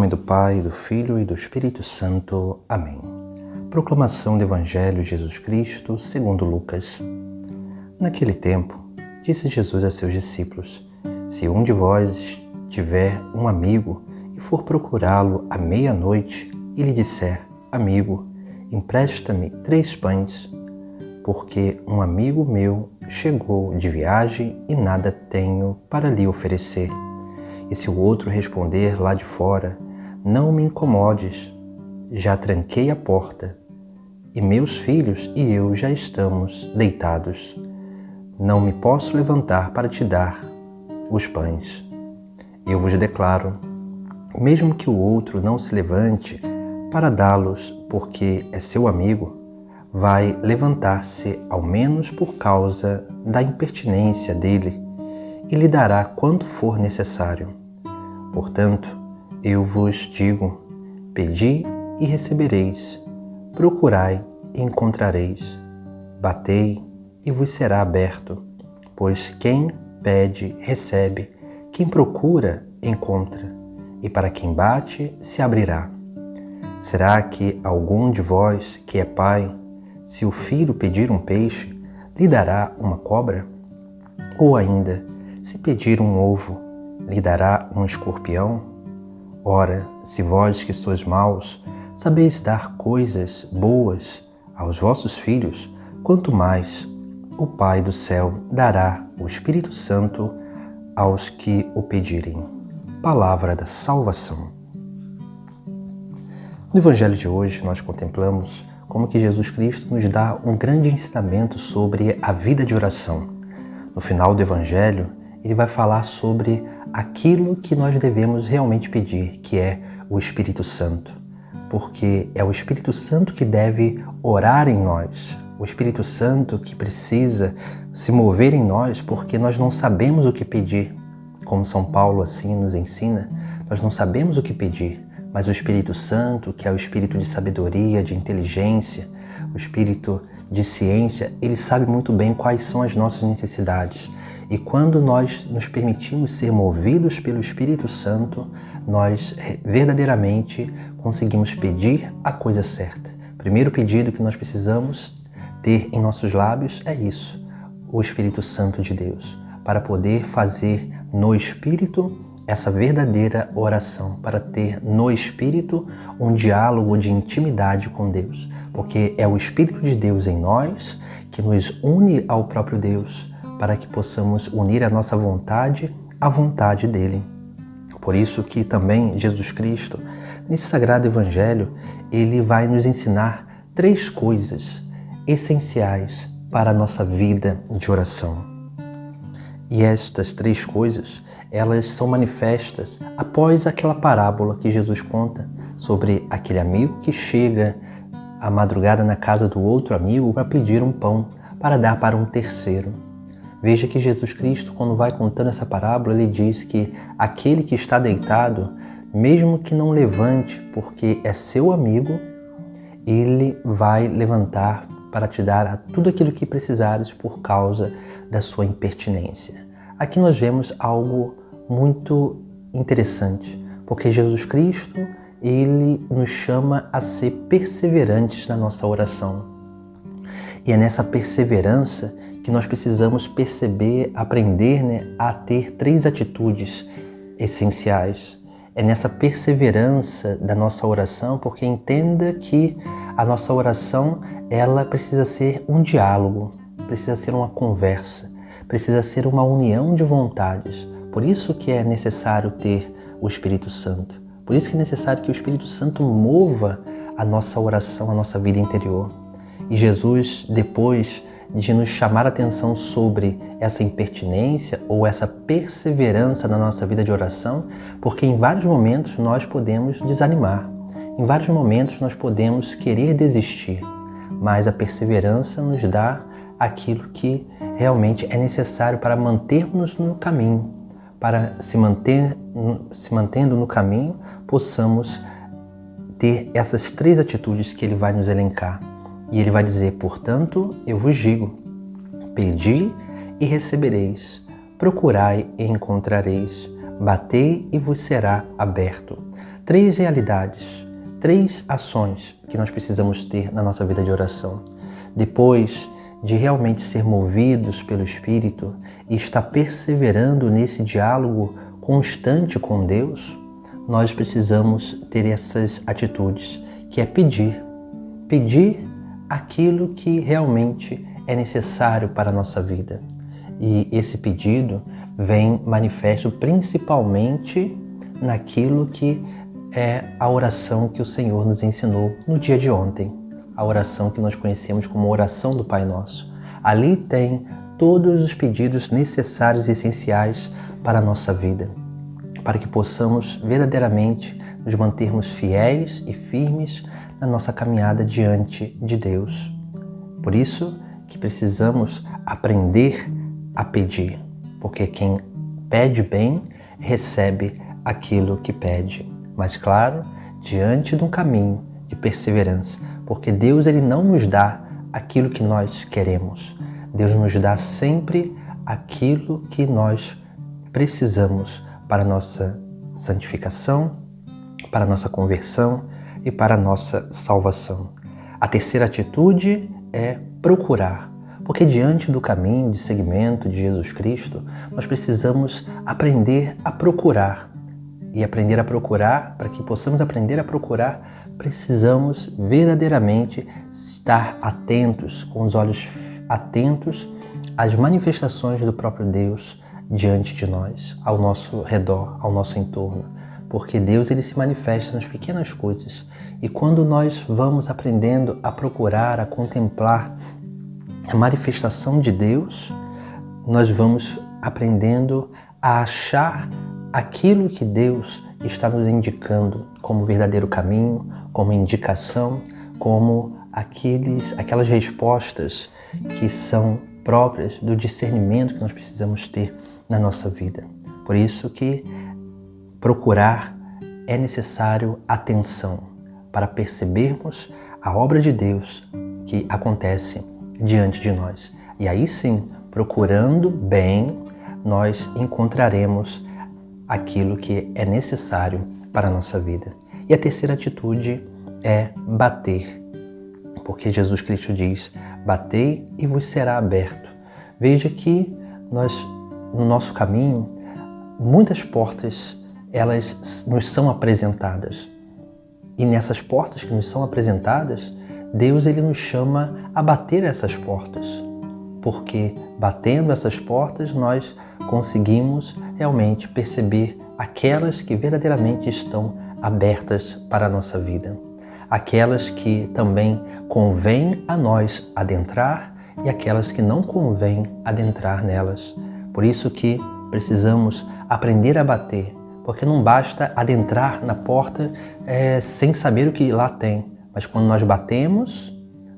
nome do Pai, do Filho e do Espírito Santo. Amém. Proclamação do Evangelho de Jesus Cristo segundo Lucas. Naquele tempo, disse Jesus a seus discípulos: Se um de vós tiver um amigo e for procurá-lo à meia-noite e lhe disser: Amigo, empresta-me 3 pães, porque um amigo meu chegou de viagem e nada tenho para lhe oferecer. E se o outro responder lá de fora: Não me incomodes, já tranquei a porta, e meus filhos e eu já estamos deitados, não me posso levantar para te dar os pães. Eu vos declaro, mesmo que o outro não se levante para dá-los porque é seu amigo, vai levantar-se ao menos por causa da impertinência dele e lhe dará quanto for necessário. Portanto, eu vos digo: pedi e recebereis, procurai e encontrareis, batei e vos será aberto, pois quem pede, recebe, quem procura, encontra, e para quem bate, se abrirá. Será que algum de vós, que é pai, se o filho pedir um peixe, lhe dará uma cobra? Ou ainda, se pedir um ovo, lhe dará um escorpião? Ora, se vós que sois maus, sabeis dar coisas boas aos vossos filhos, quanto mais o Pai do céu dará o Espírito Santo aos que o pedirem. Palavra da salvação. No Evangelho de hoje, nós contemplamos como que Jesus Cristo nos dá um grande ensinamento sobre a vida de oração. No final do Evangelho, ele vai falar sobre aquilo que nós devemos realmente pedir, que é o Espírito Santo. Porque é o Espírito Santo que deve orar em nós, o Espírito Santo que precisa se mover em nós, porque nós não sabemos o que pedir. Como São Paulo assim nos ensina, nós não sabemos o que pedir, mas o Espírito Santo, que é o Espírito de sabedoria, de inteligência, o Espírito de ciência, ele sabe muito bem quais são as nossas necessidades. E quando nós nos permitimos ser movidos pelo Espírito Santo, nós verdadeiramente conseguimos pedir a coisa certa. O primeiro pedido que nós precisamos ter em nossos lábios é isso, o Espírito Santo de Deus, para poder fazer no Espírito essa verdadeira oração, para ter no Espírito um diálogo de intimidade com Deus, porque é o Espírito de Deus em nós que nos une ao próprio Deus, para que possamos unir a nossa vontade à vontade dele. Por isso que também Jesus Cristo, nesse Sagrado Evangelho, ele vai nos ensinar 3 coisas essenciais para a nossa vida de oração. E estas 3 coisas, elas são manifestas após aquela parábola que Jesus conta sobre aquele amigo que chega à madrugada na casa do outro amigo para pedir um pão para dar para um terceiro. Veja que Jesus Cristo, quando vai contando essa parábola, ele diz que aquele que está deitado, mesmo que não levante porque é seu amigo, ele vai levantar para te dar tudo aquilo que precisares por causa da sua impertinência. Aqui nós vemos algo muito interessante, porque Jesus Cristo, ele nos chama a ser perseverantes na nossa oração. E é nessa perseverança que nós precisamos perceber, aprender, a ter 3 atitudes essenciais. É nessa perseverança da nossa oração, porque entenda que a nossa oração, ela precisa ser um diálogo, precisa ser uma conversa, precisa ser uma união de vontades. Por isso que é necessário ter o Espírito Santo. Por isso que é necessário que o Espírito Santo mova a nossa oração, a nossa vida interior. E Jesus, depois de nos chamar a atenção sobre essa impertinência ou essa perseverança na nossa vida de oração, porque em vários momentos nós podemos desanimar, em vários momentos nós podemos querer desistir, mas a perseverança nos dá aquilo que realmente é necessário para mantermos no caminho, para se mantendo no caminho, possamos ter essas 3 atitudes que ele vai nos elencar. E ele vai dizer: portanto, eu vos digo, pedi e recebereis, procurai e encontrareis, batei e vos será aberto. três realidades, três ações que nós precisamos ter na nossa vida de oração. Depois de realmente ser movidos pelo Espírito e estar perseverando nesse diálogo constante com Deus, nós precisamos ter essas atitudes, que é pedir. Pedir aquilo que realmente é necessário para a nossa vida. E esse pedido vem manifesto principalmente naquilo que é a oração que o Senhor nos ensinou no dia de ontem. A oração que nós conhecemos como oração do Pai Nosso. Ali tem todos os pedidos necessários e essenciais para a nossa vida, para que possamos verdadeiramente nos mantermos fiéis e firmes na nossa caminhada diante de Deus. Por isso que precisamos aprender a pedir, porque quem pede bem recebe aquilo que pede. Mas claro, diante de um caminho de perseverança, porque Deus ele não nos dá aquilo que nós queremos. Deus nos dá sempre aquilo que nós precisamos para a nossa santificação, para a nossa conversão e para a nossa salvação. A terceira atitude é procurar, porque diante do caminho de seguimento de Jesus Cristo, nós precisamos aprender a procurar. E aprender a procurar, para que possamos aprender a procurar, precisamos verdadeiramente estar atentos, com os olhos atentos às manifestações do próprio Deus diante de nós, ao nosso redor, ao nosso entorno. Porque Deus ele se manifesta nas pequenas coisas. E quando nós vamos aprendendo a procurar, a contemplar a manifestação de Deus, nós vamos aprendendo a achar aquilo que Deus está nos indicando como verdadeiro caminho, como indicação, como aquelas respostas que são próprias do discernimento que nós precisamos ter na nossa vida. Por isso que procurar é necessário atenção para percebermos a obra de Deus que acontece diante de nós. E aí sim, procurando bem, nós encontraremos aquilo que é necessário para a nossa vida. E a terceira atitude é bater, porque Jesus Cristo diz: batei e vos será aberto. Veja que no nosso caminho, muitas portas elas nos são apresentadas. E nessas portas que nos são apresentadas, Deus ele nos chama a bater essas portas, porque batendo essas portas nós conseguimos realmente perceber aquelas que verdadeiramente estão abertas para a nossa vida, aquelas que também convém a nós adentrar e aquelas que não convém adentrar nelas. Por isso que precisamos aprender a bater, porque não basta adentrar na porta sem saber o que lá tem, mas quando nós batemos,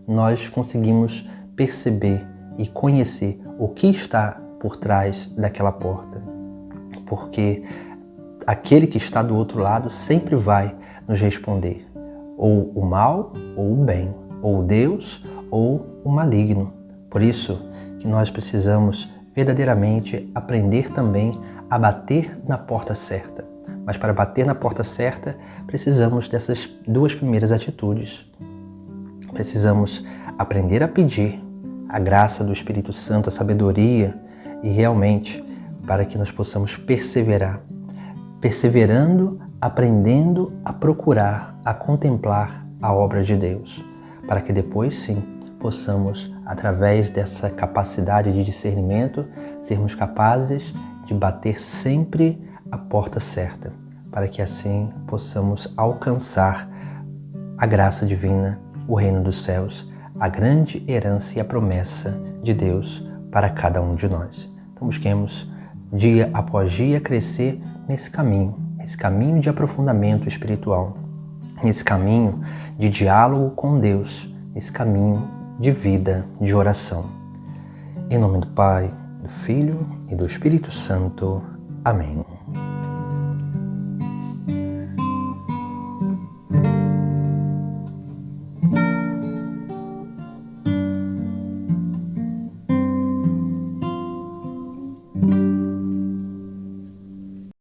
nós conseguimos perceber e conhecer o que está por trás daquela porta, porque aquele que está do outro lado sempre vai nos responder, ou o mal ou o bem, ou Deus ou o maligno. Por isso que nós precisamos verdadeiramente aprender também a bater na porta certa. Mas para bater na porta certa, precisamos dessas duas primeiras atitudes. Precisamos aprender a pedir a graça do Espírito Santo, a sabedoria, e realmente para que nós possamos perseverar. Perseverando, aprendendo a procurar, a contemplar a obra de Deus, para que depois sim possamos, através dessa capacidade de discernimento, sermos capazes de bater sempre a porta certa, para que assim possamos alcançar a graça divina, o reino dos céus, a grande herança e a promessa de Deus para cada um de nós. Então busquemos dia após dia crescer nesse caminho de aprofundamento espiritual, nesse caminho de diálogo com Deus, nesse caminho de vida, de oração. Em nome do Pai, do Filho e do Espírito Santo. Amém.